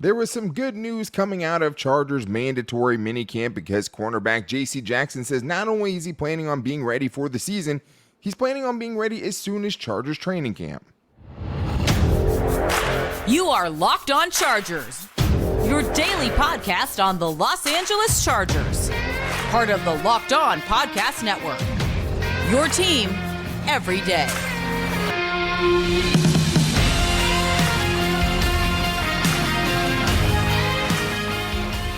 There was some good news coming out of Chargers mandatory minicamp because cornerback J.C. Jackson says not only is he planning on being ready for the season, he's planning on being ready as soon as Chargers training camp. You are Locked On Chargers, your daily podcast on the Los Angeles Chargers, part of the Locked On Podcast Network, your team every day.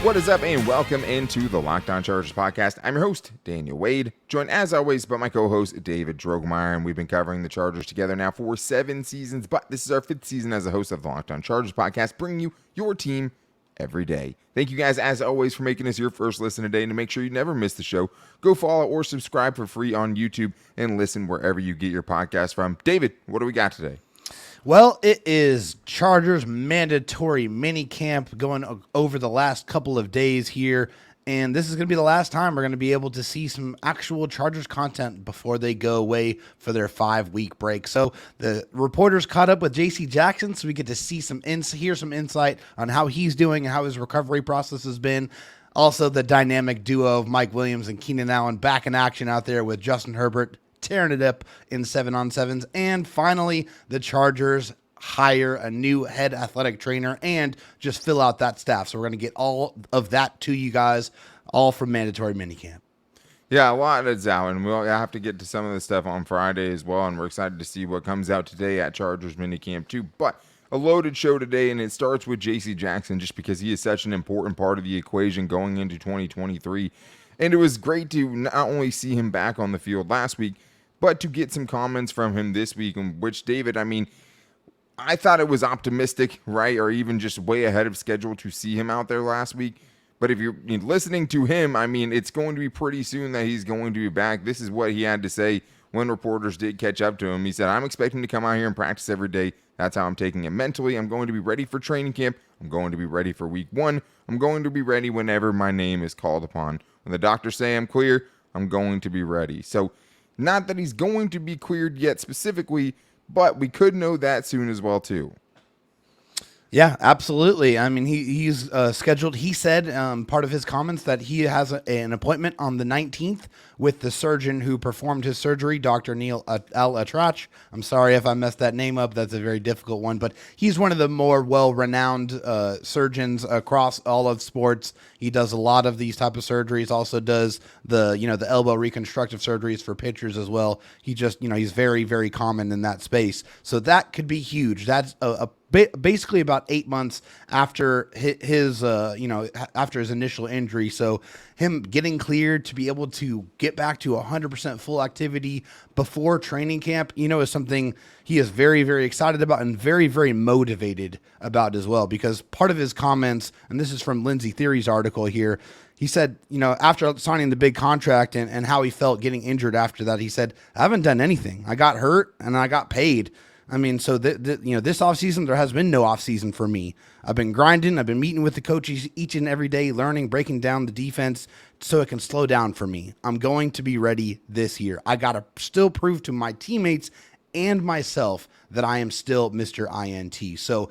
What is up, and welcome into the Locked On Chargers podcast. I'm your host, Daniel Wade, joined as always by my co-host, David Drogemeyer, and we've been covering the Chargers together now for 7 seasons, but this is our 5th season as a host of the Locked On Chargers podcast, bringing you your team every day. Thank you guys, as always, for making us your first listen today, and to make sure you never miss the show, go follow or subscribe for free on YouTube and listen wherever you get your podcast from. David, what do we got today? Well, it is Chargers mandatory mini camp going over the last couple of days here, and this is going to be the last time we're going to be able to see some actual Chargers content before they go away for their 5-week break. So the reporters caught up with J.C. Jackson, so we get to see hear some insight on how he's doing and how his recovery process has been. Also, the dynamic duo of Mike Williams and Keenan Allen back in action out there with Justin Herbert tearing it up in 7-on-7s. And finally, the Chargers hire a new head athletic trainer and just fill out that staff. So we're going to get all of that to you guys, all from mandatory minicamp. Yeah, a lot is out, and we'll have to get to some of the stuff on Friday as well, and we're excited to see what comes out today at Chargers minicamp too. But a loaded show today, and it starts with J.C. Jackson just because he is such an important part of the equation going into 2023. And it was great to not only see him back on the field last week, but to get some comments from him this week, in which, David, I thought it was optimistic, right, or even just way ahead of schedule to see him out there last week. But if you're listening to him, it's going to be pretty soon that he's going to be back. This is what he had to say when reporters did catch up to him. He said, I'm expecting to come out here and practice every day. That's how I'm taking it mentally. I'm going to be ready for training camp. I'm going to be ready for week 1. I'm going to be ready whenever my name is called upon. When the doctors say I'm clear, I'm going to be ready. So, not that he's going to be cleared yet specifically, but we could know that soon as well, too. Yeah, absolutely. He's scheduled. He said part of his comments that he has an appointment on the 19th with the surgeon who performed his surgery, Dr. Neil Al-Atrach. I'm sorry if I messed that name up. That's a very difficult one, but he's one of the more well-renowned surgeons across all of sports. He does a lot of these type of surgeries. Also does the elbow reconstructive surgeries for pitchers as well. He's very, very common in that space. So that could be huge. That's basically about 8 months after his initial injury. So him getting cleared to be able to get back to 100% full activity before training camp, is something he is very, very excited about and very, very motivated about as well. Because part of his comments, and this is from Lindsey Theory's article here, he said, after signing the big contract and how he felt getting injured after that, he said, I haven't done anything. I got hurt and I got paid. So this offseason, there has been no offseason for me. I've been grinding. I've been meeting with the coaches each and every day, learning, breaking down the defense so it can slow down for me. I'm going to be ready this year. I got to still prove to my teammates and myself that I am still Mr. INT. So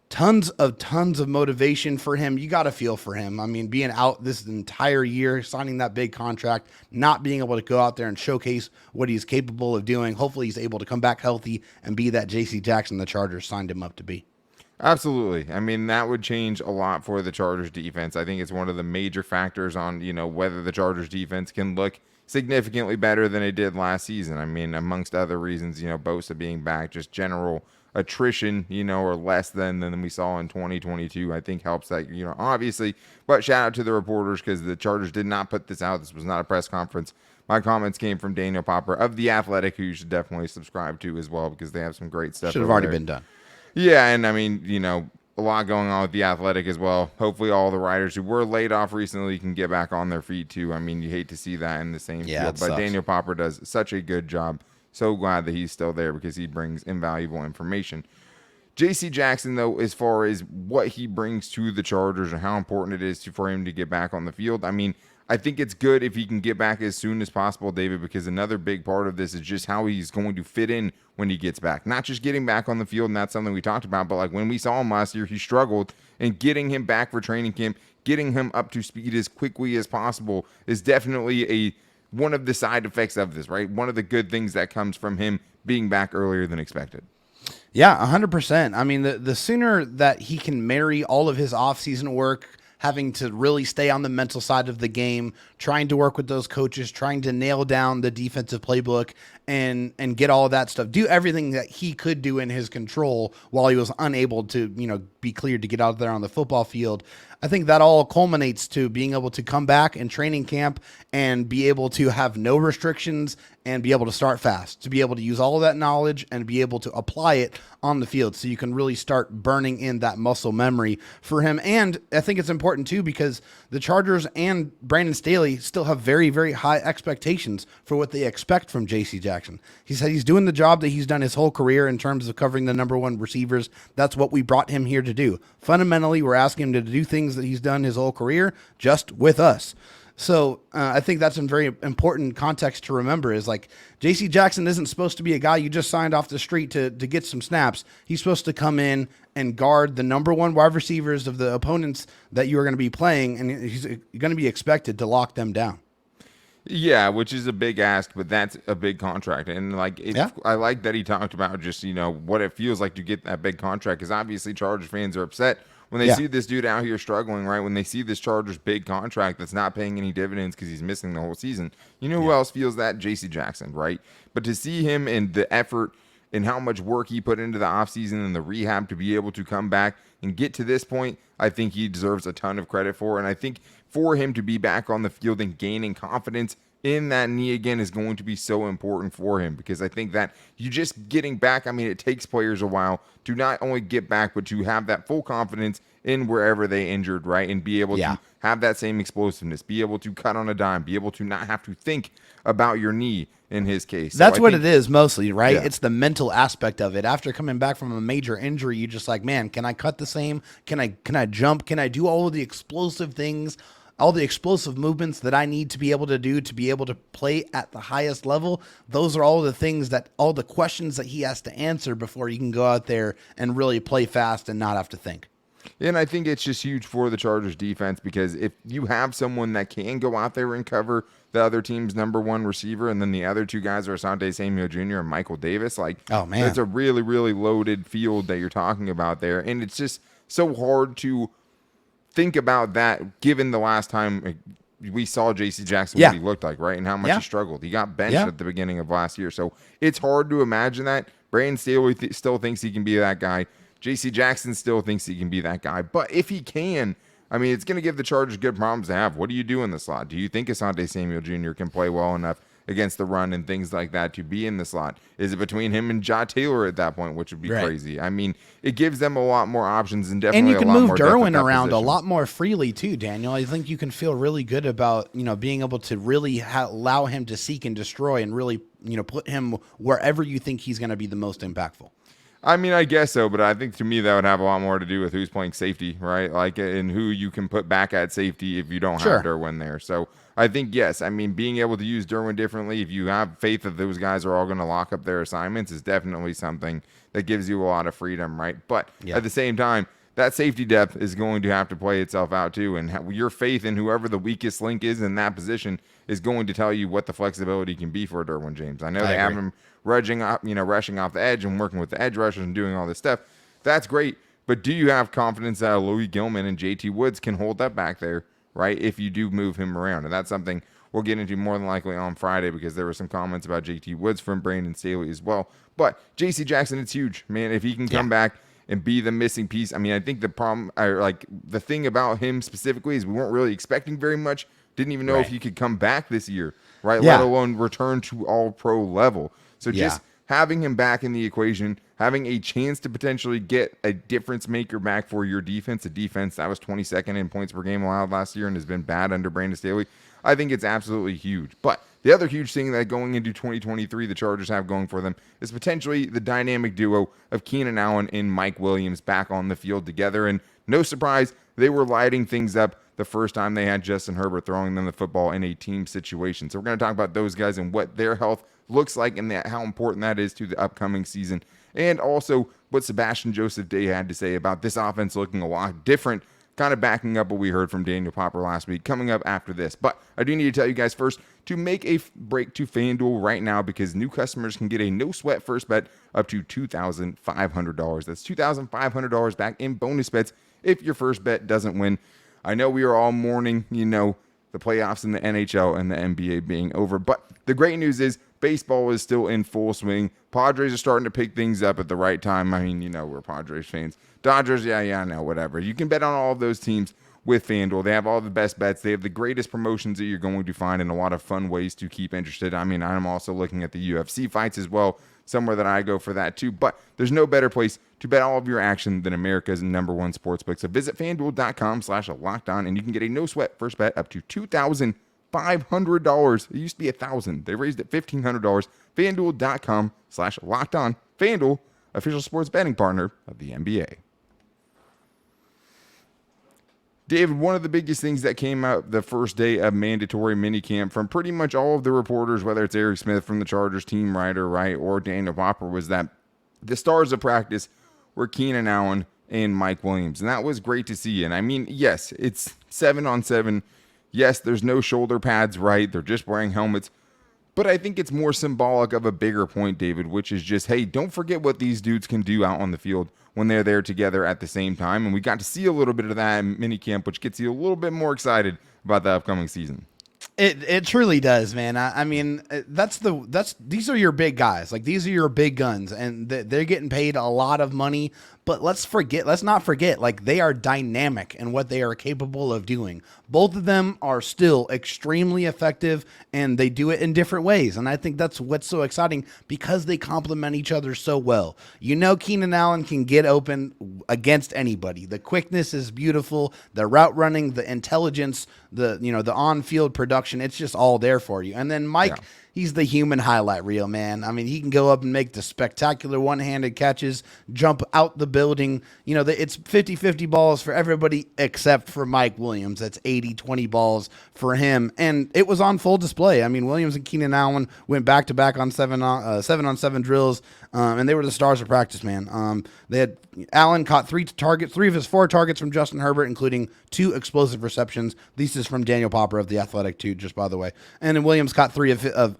tons of motivation for him. You got to feel for him. Being out this entire year, signing that big contract, not being able to go out there and showcase what he's capable of doing. Hopefully he's able to come back healthy and be that J.C. Jackson the Chargers signed him up to be. Absolutely. That would change a lot for the Chargers defense. I think it's one of the major factors on, whether the Chargers defense can look significantly better than it did last season. Amongst other reasons, Bosa being back, just general attrition, or less than we saw in 2022, I think helps that, obviously. But shout out to the reporters because the Chargers did not put this out. This was not a press conference. My comments came from Daniel Popper of The Athletic, who you should definitely subscribe to as well because they have some great stuff. Should have already been done. Yeah, and a lot going on with The Athletic as well. Hopefully all the writers who were laid off recently can get back on their feet too. You hate to see that in the same field. But sucks. Daniel Popper does such a good job. So glad that he's still there because he brings invaluable information. J.C. Jackson, though, as far as what he brings to the Chargers and how important it is for him to get back on the field, I think it's good if he can get back as soon as possible, David, because another big part of this is just how he's going to fit in when he gets back. Not just getting back on the field, and that's something we talked about, but like when we saw him last year, he struggled, and getting him back for training camp, getting him up to speed as quickly as possible is definitely one of the side effects of this, right? One of the good things that comes from him being back earlier than expected. Yeah, 100%. I mean, the sooner that he can marry all of his offseason work, having to really stay on the mental side of the game, trying to work with those coaches, trying to nail down the defensive playbook and get all of that stuff, do everything that he could do in his control while he was unable to, be cleared to get out there on the football field. I think that all culminates to being able to come back in training camp and be able to have no restrictions and be able to start fast, to be able to use all of that knowledge and be able to apply it on the field so you can really start burning in that muscle memory for him. And I think it's important too because the Chargers and Brandon Staley still have very, very high expectations for what they expect from J.C. Jackson. He said he's doing the job that he's done his whole career in terms of covering the number one receivers. That's what we brought him here to do. Fundamentally, we're asking him to do things that he's done his whole career just with us. So I think that's a very important context to remember is like J.C. Jackson isn't supposed to be a guy you just signed off the street to get some snaps. He's supposed to come in and guard the number one wide receivers of the opponents that you are going to be playing, and he's going to be expected to lock them down. Yeah, which is a big ask, but that's a big contract. And I like that he talked about just, what it feels like to get that big contract because obviously Chargers fans are upset when they see this dude out here struggling, right? When they see this Chargers big contract that's not paying any dividends because he's missing the whole season. You know who else feels that? J.C. Jackson, right? But to see him and the effort and how much work he put into the offseason and the rehab to be able to come back and get to this point, I think he deserves a ton of credit for. And I think for him to be back on the field and gaining confidence in that knee again is going to be so important for him because I think that you just getting back, it takes players a while to not only get back, but to have that full confidence in wherever they injured, right? And be able to have that same explosiveness, be able to cut on a dime, be able to not have to think about your knee in his case. That's what it is mostly, right? Yeah. It's the mental aspect of it. After coming back from a major injury, you just like, man, can I cut the same? Can I jump? Can I do all of the explosive things? All the explosive movements that I need to be able to do to be able to play at the highest level, those are all the questions that he has to answer before he can go out there and really play fast and not have to think. And I think it's just huge for the Chargers defense because if you have someone that can go out there and cover the other team's number one receiver and then the other two guys are Asante Samuel Jr. and Michael Davis, it's a really, really loaded field that you're talking about there. And it's just so hard to think about that given the last time we saw J.C. Jackson, what he looked like, right? And how much he struggled. He got benched at the beginning of last year. So it's hard to imagine that. Brandon Staley still thinks he can be that guy. J.C. Jackson still thinks he can be that guy. But if he can, it's going to give the Chargers good problems to have. What do you do in the slot? Do you think Asante Samuel Jr. can play well enough against the run and things like that to be in the slot? Is it between him and Ja Taylor at that point, which would be crazy? It gives them a lot more options and definitely a lot more depth. And you can move Derwin around a lot more freely too, Daniel. I think you can feel really good about, being able to really allow him to seek and destroy and really, put him wherever you think he's going to be the most impactful. I guess so, but I think to me that would have a lot more to do with who's playing safety, right? And who you can put back at safety if you don't have Derwin there. So I think, yes, being able to use Derwin differently, if you have faith that those guys are all going to lock up their assignments, is definitely something that gives you a lot of freedom, right? But at the same time, that safety depth is going to have to play itself out too. And your faith in whoever the weakest link is in that position is going to tell you what the flexibility can be for Derwin James. I know they have him rushing off the edge and working with the edge rushers and doing all this stuff. That's great. But do you have confidence that Louis Gilman and JT Woods can hold that back there, right? If you do move him around. And that's something we'll get into more than likely on Friday because there were some comments about JT Woods from Brandon Staley as well. But J.C. Jackson, it's huge, man. If he can come back and be the missing piece. I think the problem, the thing about him specifically is we weren't really expecting very much. Didn't even know if he could come back this year, right? Let alone return to all-pro level. So just having him back in the equation, having a chance to potentially get a difference maker back for your defense, a defense that was 22nd in points per game allowed last year and has been bad under Brandon Staley, I think it's absolutely huge. But the other huge thing that going into 2023 the Chargers have going for them is potentially the dynamic duo of Keenan Allen and Mike Williams back on the field together. And no surprise, they were lighting things up the first time they had Justin Herbert throwing them the football in a team situation. So we're going to talk about those guys and what their health looks like and how important that is to the upcoming season. And also what Sebastian Joseph-Day had to say about this offense looking a lot different, kind of backing up what we heard from Daniel Popper last week, coming up after this. But I do need to tell you guys first to make a break to FanDuel right now, because new customers can get a no-sweat first bet up to $2,500. That's $2,500 back in bonus bets if your first bet doesn't win. I know we are all mourning, the playoffs in the NHL and the NBA being over, but the great news is baseball is still in full swing. Padres are starting to pick things up at the right time. I mean, we're Padres fans. Dodgers, no, whatever. You can bet on all of those teams with FanDuel. They have all the best bets. They have the greatest promotions that you're going to find and a lot of fun ways to keep interested. I mean, I'm also looking at the UFC fights as well, somewhere that I go for that too. But there's no better place to bet all of your action than America's #1 sportsbook. So visit FanDuel.com/lockedon and you can get a no-sweat first bet up to $2,500. It used to be $1,000. They raised it $1,500. FanDuel.com/lockedon. FanDuel, official sports betting partner of the NBA. David, one of the biggest things that came out the first day of mandatory minicamp from pretty much all of the reporters, whether it's Eric Smith from the Chargers team writer, right, or Daniel Popper, was that the stars of practice were Keenan Allen and Mike Williams. And that was great to see. And I mean, yes, it's 7-on-7. Yes, there's no shoulder pads, right? They're just wearing helmets. But I think it's more symbolic of a bigger point, David, which is just, hey, don't forget what these dudes can do out on the field when they're there together at the same time. And we got to see a little bit of that in minicamp, which gets you a little bit more excited about the upcoming season. It truly does, man. I mean, these are your big guys. Like, these are your big guns, and they're getting paid a lot of money. But let's not forget, like, they are dynamic in what they are capable of doing. Both of them are still extremely effective, and they do it in different ways. And I think that's what's so exciting, because they complement each other so well. Keenan Allen can get open against anybody. The quickness is beautiful. The route running, the intelligence, the on-field production, it's just all there for you. And then Mike, he's the human highlight reel, man. I mean, he can go up and make the spectacular one-handed catches, jump out the building. It's 50-50 balls for everybody except for Mike Williams. That's 80-20 balls for him. And it was on full display. I mean, Williams and Keenan Allen went back-to-back on 7-on-7 drills, and they were the stars of practice, man. Allen caught three of his 4 targets from Justin Herbert, including 2 explosive receptions. This is from Daniel Popper of The Athletic, too, just by the way. And then Williams caught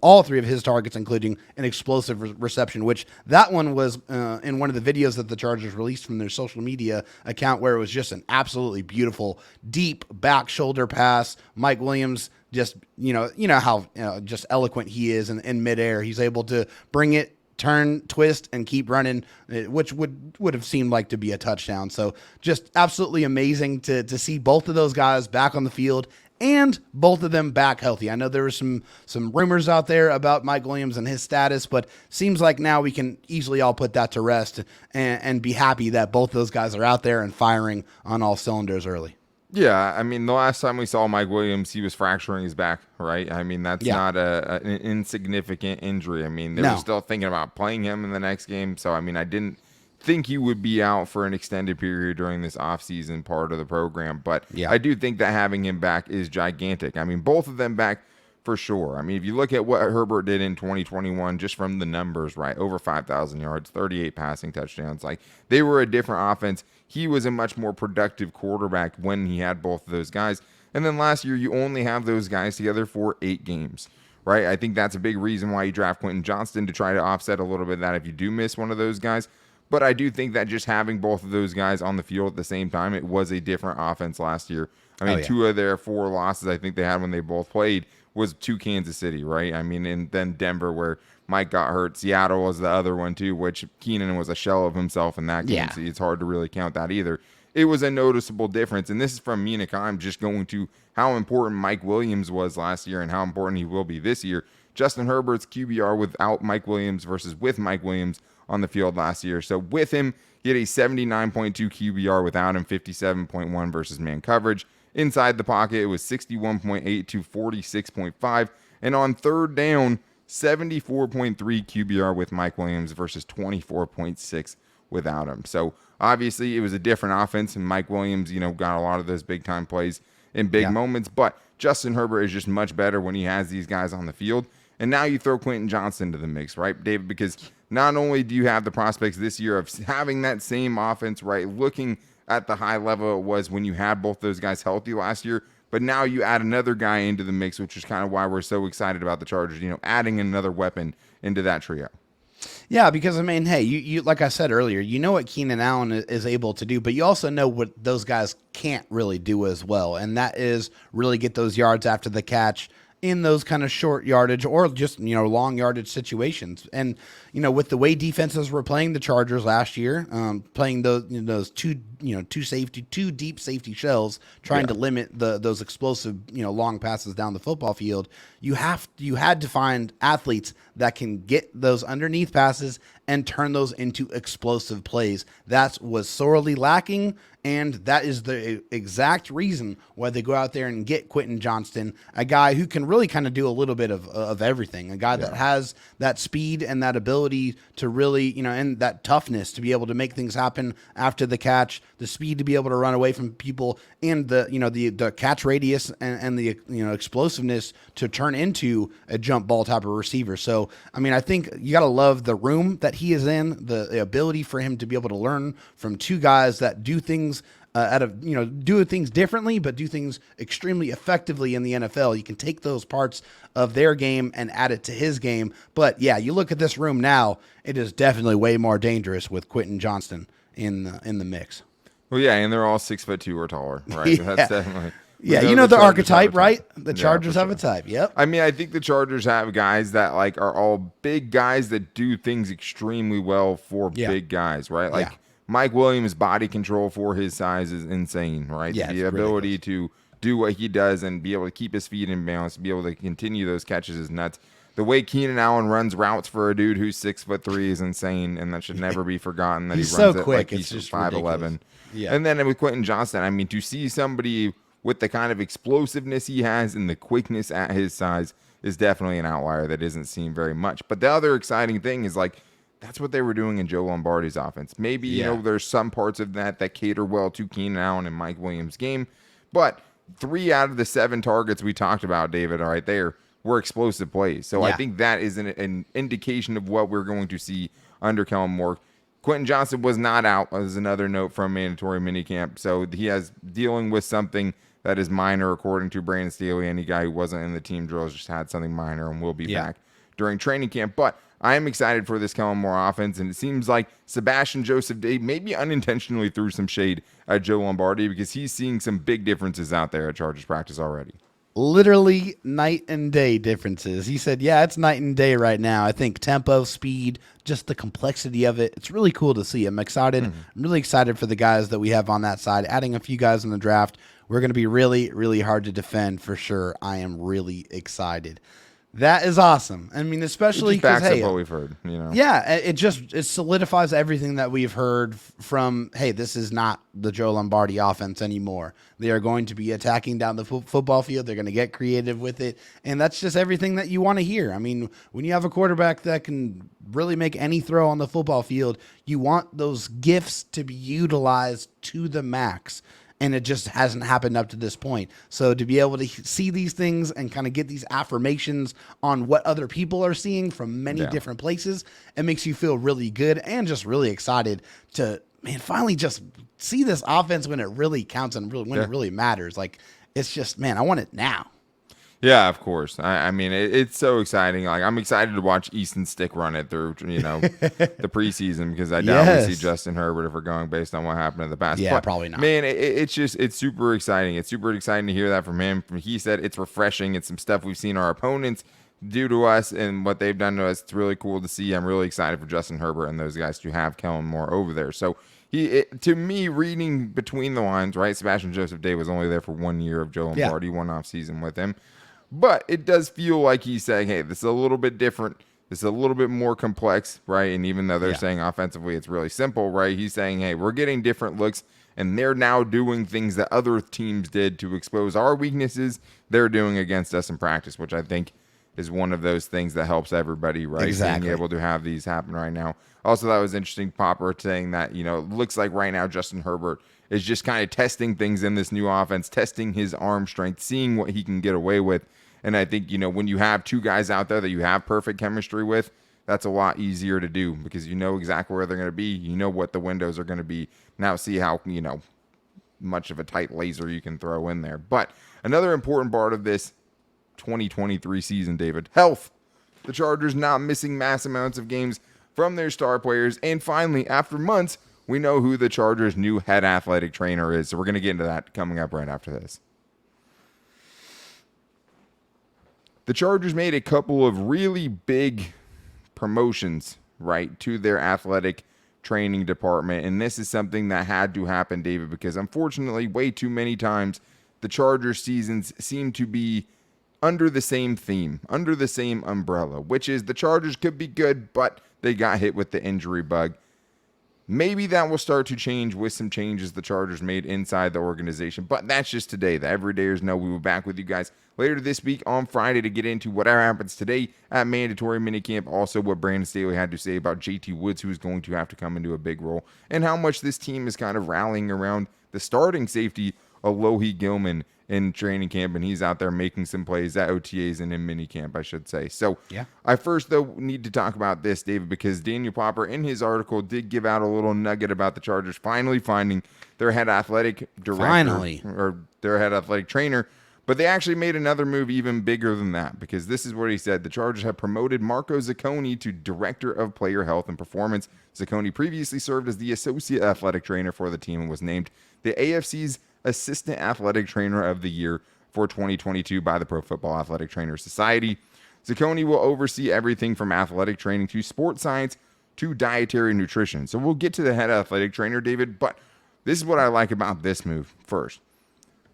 all 3 of his targets, including an explosive reception, which that one was in one of the videos that the Chargers released from their social media account, where it was just an absolutely beautiful, deep back shoulder pass. Mike Williams, just, how just eloquent he is in midair. He's able to bring it, turn, twist, and keep running, which would have seemed like to be a touchdown. So just absolutely amazing to see both of those guys back on the field and both of them back healthy. I know there were some rumors out there about Mike Williams and his status, but seems like now we can easily all put that to rest and be happy that both those guys are out there and firing on all cylinders early. Yeah, I mean, the last time we saw Mike Williams, he was fracturing his back, right? I mean, that's not an insignificant injury. I mean, they were still thinking about playing him in the next game. So, I mean, I didn't think he would be out for an extended period during this offseason part of the program. But I do think that having him back is gigantic. I mean, both of them back for sure. I mean, if you look at what Herbert did in 2021, just from the numbers, right? Over 5,000 yards, 38 passing touchdowns. Like, they were a different offense. He was a much more productive quarterback when he had both of those guys. And then last year, you only have those guys together for 8 games, right? I think that's a big reason why you draft Quentin Johnson, to try to offset a little bit of that if you do miss one of those guys. But I do think that just having both of those guys on the field at the same time, it was a different offense last year. I mean, 2 of their 4 losses I think they had when they both played was to Kansas City, right? I mean, and then Denver, where Mike got hurt. Seattle was the other one too, which Keenan was a shell of himself in that game, so it's hard to really count that either. It was a noticeable difference, and this is from me and I'm just going to how important Mike Williams was last year and how important he will be this year. Justin Herbert's QBR without Mike Williams versus with Mike Williams on the field last year. So with him, he had a 79.2 QBR, without him 57.1 versus man coverage. Inside the pocket, it was 61.8 to 46.5. And on third down, 74.3 QBR with Mike Williams versus 24.6 without him. So obviously it was a different offense, and Mike Williams, got a lot of those big time plays. in big Yeah. moments. But Justin Herbert is just much better when he has these guys on the field. And now you throw Quentin Johnson into the mix, right, David? Because not only do you have the prospects this year of having that same offense, right, looking at the high level it was when you had both those guys healthy last year, but now you add another guy into the mix, which is kind of why we're so excited about the Chargers, adding another weapon into that trio. Yeah, because I mean, hey, you like I said earlier, you know what Keenan Allen is able to do, but you also know what those guys can't really do as well, and that is really get those yards after the catch in those kind of short yardage or just, long yardage situations. And, with the way defenses were playing the Chargers last year, playing those two deep safety shells, trying to limit those explosive, long passes down the football field, you had to find athletes that can get those underneath passes and turn those into explosive plays. That was sorely lacking, and that is the exact reason why they go out there and get Quentin Johnson, a guy who can really kind of do a little bit of everything, a guy that has that speed and that ability to really, and that toughness to be able to make things happen after the catch, the speed to be able to run away from people, and the catch radius and the explosiveness to turn into a jump ball type of receiver. So, I mean, I think you got to love the room that he is in, the ability for him to be able to learn from two guys that do things do things differently, but do things extremely effectively in the NFL. You can take those parts of their game and add it to his game. But yeah, you look at this room now, it is definitely way more dangerous with Quentin Johnson in the mix. Well, yeah, and they're all 6'2" or taller, right? Yeah. That's definitely. Yeah, the the Chargers archetype, have a right? type. The Yeah, Chargers for have a sure. type. Yep. I mean, I think the Chargers have guys that are all big guys that do things extremely well for big guys, right? Like Mike Williams' body control for his size is insane, right? Yeah, The it's ability ridiculous. to do what he does and be able to keep his feet in balance, be able to continue those catches is nuts. The way Keenan Allen runs routes for a dude who's 6'3" is insane, and that should never be forgotten. That He's he runs so it quick, like it's he's just 5'11". ridiculous. Yeah. And then with Quentin Johnson, I mean, to see somebody with the kind of explosiveness he has and the quickness at his size is definitely an outlier that isn't seen very much. But the other exciting thing is that's what they were doing in Joe Lombardi's offense. Maybe, there's some parts of that cater well to Keenan Allen and Mike Williams' game. But 3 out of the 7 targets we talked about, David, right there, were explosive plays. So I think that is an indication of what we're going to see under Kellen Moore. Quentin Johnson was not out, as another note from mandatory minicamp. So he has dealing with something that is minor, according to Brandon Staley. Any guy who wasn't in the team drills just had something minor and will be back during training camp. But I am excited for this Kellen Moore offense, and it seems like Sebastian Joseph-Day maybe unintentionally threw some shade at Joe Lombardi because he's seeing some big differences out there at Chargers practice already. Literally night and day differences. He said, yeah, it's night and day right now. I think tempo, speed, just the complexity of it. It's really cool to see. I'm excited. I'm really excited for the guys that we have on that side. Adding a few guys in the draft, we're going to be really, really hard to defend for sure. I am really excited. That is awesome. I mean, especially because, backs up what we've heard, Yeah, it solidifies everything that we've heard from, hey, this is not the Joe Lombardi offense anymore. They are going to be attacking down the football field. They're going to get creative with it. And that's just everything that you want to hear. I mean, when you have a quarterback that can really make any throw on the football field, you want those gifts to be utilized to the max. And it just hasn't happened up to this point. So to be able to see these things and kind of get these affirmations on what other people are seeing from many different places, it makes you feel really good and just really excited to, finally just see this offense when it really counts and when it really matters. Like, it's just, I want it now. Yeah, of course. I mean, it's so exciting. Like, I'm excited to watch Easton Stick run it through, the preseason because I doubt we see Justin Herbert if we're going based on what happened in the past. Yeah, but, probably not. Man, it's super exciting. It's super exciting to hear that from him. He said it's refreshing. It's some stuff we've seen our opponents do to us and what they've done to us. It's really cool to see. I'm really excited for Justin Herbert and those guys to have Kellen Moore over there. So to me, reading between the lines, right, Sebastian Joseph-Day was only there for 1 year of Joe Lombardi, one off season with him. But it does feel like he's saying, hey, this is a little bit different. This is a little bit more complex, right? And even though they're saying offensively it's really simple, right? He's saying, hey, we're getting different looks, and they're now doing things that other teams did to expose our weaknesses. They're doing against us in practice, which I think is one of those things that helps everybody, right? Exactly. Being able to have these happen right now. Also, that was interesting, Popper saying that, it looks like right now Justin Herbert is just kind of testing things in this new offense, testing his arm strength, seeing what he can get away with. And I think, when you have two guys out there that you have perfect chemistry with, that's a lot easier to do because you know exactly where they're going to be. You know what the windows are going to be. Now see how, much of a tight laser you can throw in there. But another important part of this 2023 season, David, health. The Chargers not missing mass amounts of games from their star players. And finally, after months, we know who the Chargers' new head athletic trainer is. So we're going to get into that coming up right after this. The Chargers made a couple of really big promotions, right, to their athletic training department. And this is something that had to happen, David, because unfortunately, way too many times, the Chargers seasons seem to be under the same theme, under the same umbrella, which is the Chargers could be good, but they got hit with the injury bug. Maybe that will start to change with some changes the Chargers made inside the organization, but that's just today. The everydayers know we will be back with you guys later this week on Friday to get into whatever happens today at mandatory minicamp. Also, what Brandon Staley had to say about JT Woods, who is going to have to come into a big role, and how much this team is kind of rallying around the starting safety, Alohi Gilman, in training camp, and he's out there making some plays at OTAs and in minicamp, I should say. So yeah. I first, though, need to talk about this, David, because Daniel Popper, in his article, did give out a little nugget about the Chargers finally finding their head athletic director, or their head athletic trainer, but they actually made another move even bigger than that, because this is what he said. The Chargers have promoted Marco Zacconi to Director of Player Health and Performance. Zacconi previously served as the Associate Athletic Trainer for the team and was named the AFC's Assistant Athletic Trainer of the Year for 2022 by the Pro Football Athletic Trainers Society. Zacconi will oversee everything from athletic training to sports science to dietary nutrition. So we'll get to the head athletic trainer, David, but this is what I like about this move first.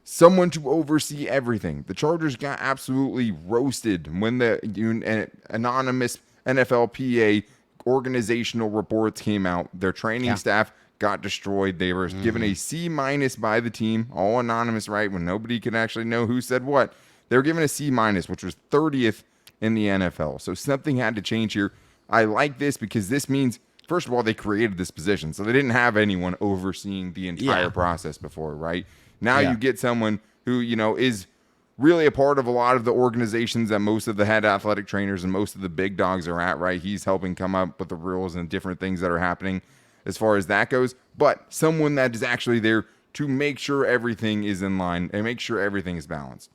Someone to oversee everything. The Chargers got absolutely roasted when the anonymous NFLPA organizational reports came out. Their training staff got destroyed. They were given a C- by the team, all anonymous, right? When nobody could actually know who said what. They were given a C-, which was 30th in the NFL. So something had to change here. I like this because this means, first of all, they created this position. So they didn't have anyone overseeing the entire process before, right? Now you get someone who, is really a part of a lot of the organizations that most of the head athletic trainers and most of the big dogs are at, right? He's helping come up with the rules and different things that are happening as far as that goes, but someone that is actually there to make sure everything is in line and make sure everything is balanced.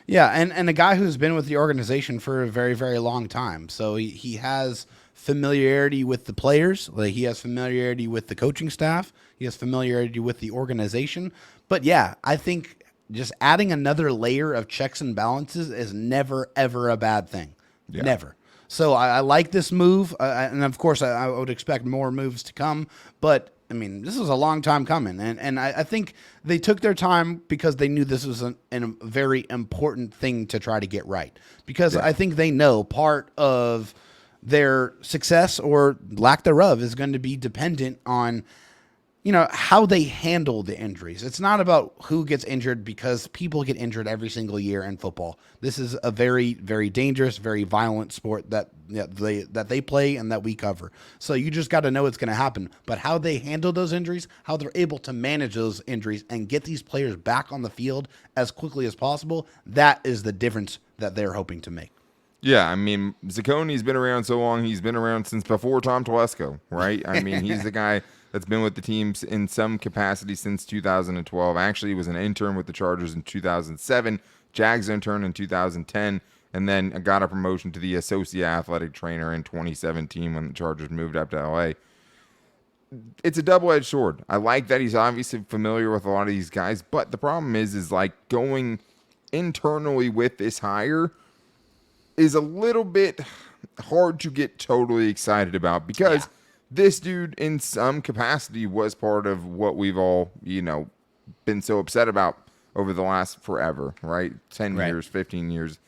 Yeah, and a guy who's been with the organization for a very, very long time. So he has familiarity with the players. Like, he has familiarity with the coaching staff. He has familiarity with the organization. But yeah, I think just adding another layer of checks and balances is never, ever a bad thing. Yeah. Never. So I like this move, and of course I would expect more moves to come, but I mean, this is a long time coming, and I think they took their time because they knew this was a very important thing to try to get right, because I think they know part of their success or lack thereof is going to be dependent on how they handle the injuries. It's not about who gets injured, because people get injured every single year in football. This is a very, very dangerous, very violent sport that they play and that we cover. So you just got to know it's going to happen. But how they handle those injuries, how they're able to manage those injuries and get these players back on the field as quickly as possible, that is the difference that they're hoping to make. Yeah, I mean, Zacconi's been around so long. He's been around since before Tom Telesco, right? I mean, he's the guy that's been with the team in some capacity since 2012. Actually, he was an intern with the Chargers in 2007, Jags intern in 2010, and then got a promotion to the associate athletic trainer in 2017 when the Chargers moved up to LA. It's a double-edged sword. I like that he's obviously familiar with a lot of these guys, but the problem is like going internally with this hire is a little bit hard to get totally excited about, because this dude in some capacity was part of what we've all, been so upset about over the last forever, right? 10 years, 15 years.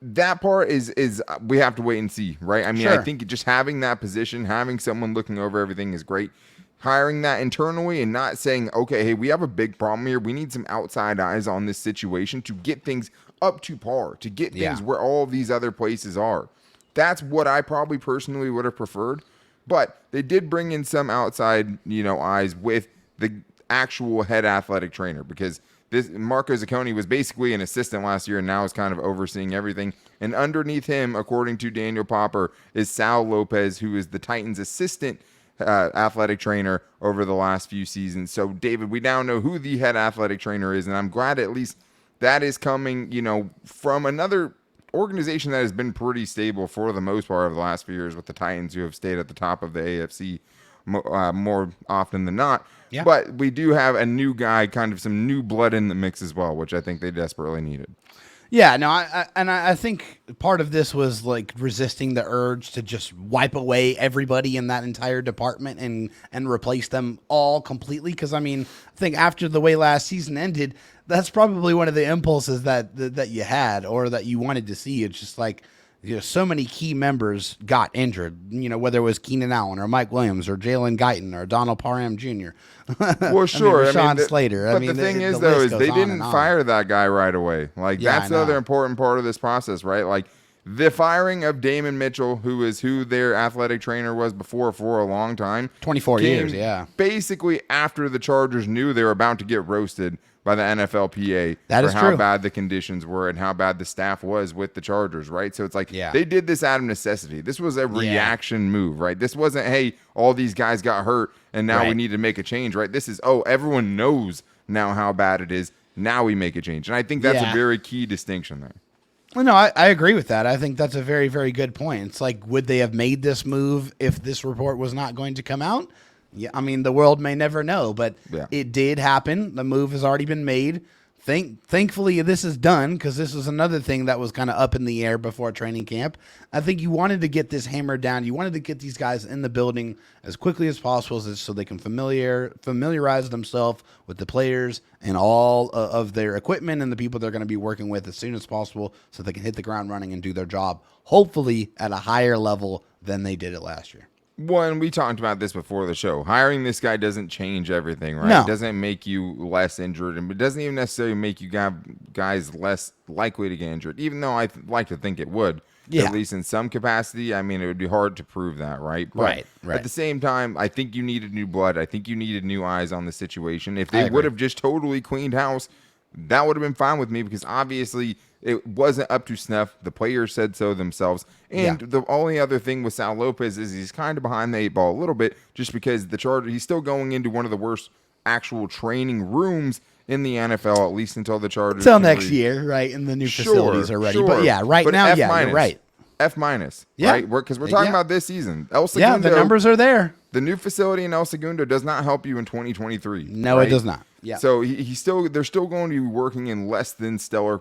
That part is we have to wait and see, right? I mean, I think just having that position, having someone looking over everything is great. Hiring that internally and not saying, okay, hey, we have a big problem here. We need some outside eyes on this situation to get things up to par, to get things where all of these other places are. That's what I probably personally would have preferred. But they did bring in some outside, eyes with the actual head athletic trainer, because this Marco Zacconi was basically an assistant last year and now is kind of overseeing everything. And underneath him, according to Daniel Popper, is Sal Lopez, who is the Titans' assistant athletic trainer over the last few seasons. So, David, we now know who the head athletic trainer is, and I'm glad at least that is coming, from another organization that has been pretty stable for the most part of the last few years with the Titans, who have stayed at the top of the AFC more often than not. Yeah. But we do have a new guy, kind of some new blood in the mix as well, which I think they desperately needed. Yeah, no, I think part of this was like resisting the urge to just wipe away everybody in that entire department and replace them all completely. Because I think after the way last season ended, that's probably one of the impulses that you had or that you wanted to see. It's just like, so many key members got injured, whether it was Keenan Allen or Mike Williams or Jalen Guyton or Donald Parham Jr. Well, sure. Rashawn Slater. But the thing is, though, is they didn't fire that guy right away. Like, that's the other important part of this process, right? Like, the firing of Damon Mitchell, who their athletic trainer was before for a long time. 24 years, yeah. Basically, after the Chargers knew they were about to get roasted by the NFLPA for how bad the conditions were and how bad the staff was with the Chargers, right? So it's like they did this out of necessity. This was a reaction move, right? This wasn't, hey, all these guys got hurt and now we need to make a change, right? This is, everyone knows now how bad it is. Now we make a change. And I think that's a very key distinction there. Well, no, I agree with that. I think that's a very, very good point. It's like, would they have made this move if this report was not going to come out? Yeah, the world may never know, but it did happen. The move has already been made. Thankfully, this is done, because this was another thing that was kind of up in the air before training camp. I think you wanted to get this hammered down. You wanted to get these guys in the building as quickly as possible so they can familiarize themselves with the players and all of their equipment and the people they're going to be working with as soon as possible so they can hit the ground running and do their job, hopefully at a higher level than they did it last year. Well, and we talked about this before the show. Hiring this guy doesn't change everything, right? No. It doesn't make you less injured, and it doesn't even necessarily make you guys less likely to get injured, even though I like to think it would, at least in some capacity. It would be hard to prove that, right? But right. At the same time, I think you needed new blood. I think you needed new eyes on the situation. If they would have just totally cleaned house, that would have been fine with me, because obviously it wasn't up to snuff. The players said so themselves. And the only other thing with Sal Lopez is he's kind of behind the 8 ball a little bit, just because the Chargers, he's still going into one of the worst actual training rooms in the NFL, at least until the Chargers. Until next year, right? And the new facilities are ready. But now, you're right. F-, right? Because we're talking about this season. El Segundo, the numbers are there. The new facility in El Segundo does not help you in 2023. No, it does not. Yeah. So they're still going to be working in less than stellar,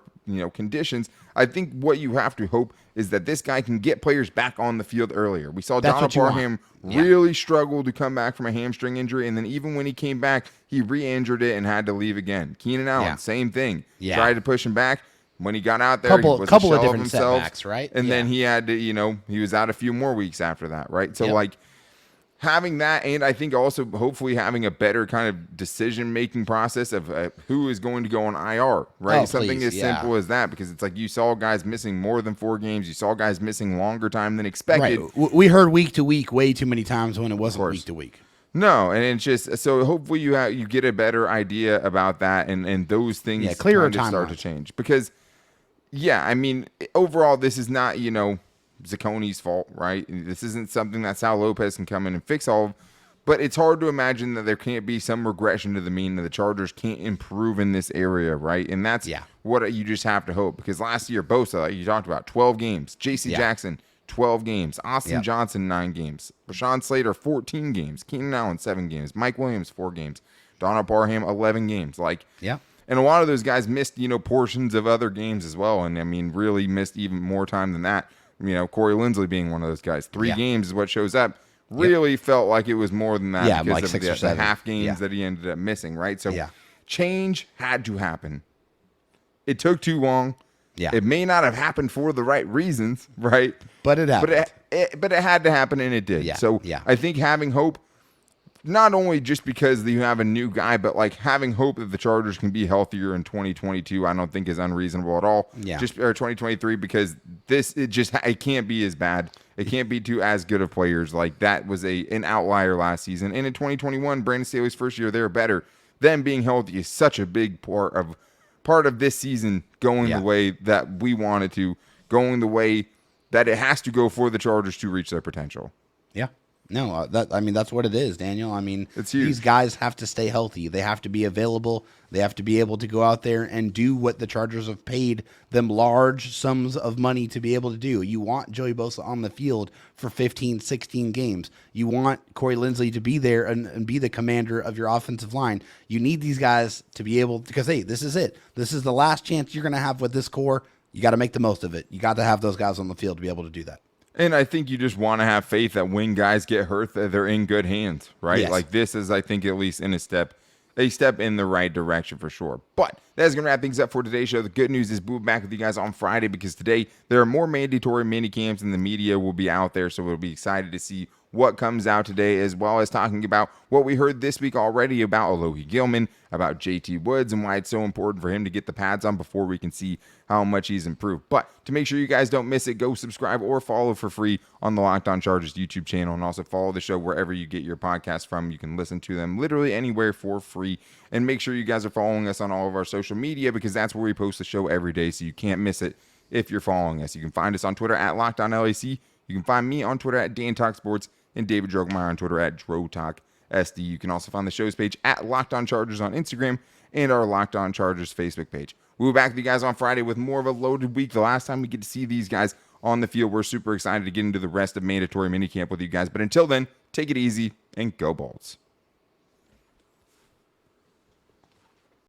conditions. I think what you have to hope is that this guy can get players back on the field earlier. We saw Donald Parham really struggle to come back from a hamstring injury, and then even when he came back, he re-injured it and had to leave again. Keenan Allen, same thing. Tried to push him back. When he got out there, he was a shell of different himself, setbacks, right? And then he had to, he was out a few more weeks after that, right? So having that, and I think also hopefully having a better kind of decision-making process of who is going to go on IR, right? Something as simple as that, because it's like you saw guys missing more than 4 games. You saw guys missing longer time than expected. Right. We heard week to week way too many times when it wasn't week to week. No, and it's just, so hopefully you get a better idea about that, and those things clearer kind of start to change. Because, overall, this is not, Zacconi's fault, right? This isn't something that Sal Lopez can come in and fix all of, but it's hard to imagine that there can't be some regression to the mean, that the Chargers can't improve in this area, right? And that's what you just have to hope, because last year, Bosa, like you talked about, 12 games. J.C. Jackson, 12 games. Austin Johnson, 9 games. Rashawn Slater, 14 games. Keenan Allen, 7 games. Mike Williams, 4 games. Donald Parham, 11 games. And a lot of those guys missed, portions of other games as well, and really missed even more time than that. Corey Linsley being one of those guys. 3 games is what shows up. Really felt like it was more than that because like of 6 or 7. The half games that he ended up missing, right? So change had to happen. It took too long. It may not have happened for the right reasons, right? But it happened. But it had to happen, and it did. I think having hope not only just because you have a new guy, but like having hope that the Chargers can be healthier in 2022, I don't think is unreasonable at all. Yeah. Or 2023, because it can't be as bad. It can't be too as good of players. Like that was an outlier last season. And in 2021, Brandon Staley's first year, they were better. Them being healthy is such a big part of this season going the way that we wanted to, going the way that it has to go for the Chargers to reach their potential. Yeah. No, that's what it is, Daniel. I mean, It's huge. These guys have to stay healthy. They have to be available. They have to be able to go out there and do what the Chargers have paid them large sums of money to be able to do. You want Joey Bosa on the field for 15, 16 games. You want Corey Linsley to be there and be the commander of your offensive line. You need these guys to be able, because, hey, this is it. This is the last chance you're going to have with this core. You got to make the most of it. You got to have those guys on the field to be able to do that. And I think you just want to have faith that when guys get hurt, that they're in good hands, right? Yes. Like this is, I think, at least in a step in the right direction for sure. But that's going to wrap things up for today's show. The good news is we'll be back with you guys on Friday, because today there are more mandatory mini camps and the media will be out there. So we'll be excited to see what comes out today, as well as talking about what we heard this week already about Alohi Gilman, about JT Woods, and why it's so important for him to get the pads on before we can see how much he's improved. But to make sure you guys don't miss it, go subscribe or follow for free on the Locked On Chargers YouTube channel, and also follow the show wherever you get your podcasts from. You can listen to them literally anywhere for free. And make sure you guys are following us on all of our social media, because that's where we post the show every day, so you can't miss it if you're following us. You can find us on Twitter at LockedOnLAC. You can find me on Twitter at DanTalkSports, and David Drogemeyer on Twitter at DroTalkSD. You can also find the show's page at Locked On Chargers on Instagram and our Locked On Chargers Facebook page. We'll be back with you guys on Friday with more of a loaded week. The last time we get to see these guys on the field, we're super excited to get into the rest of mandatory minicamp with you guys. But until then, take it easy and go Bolts.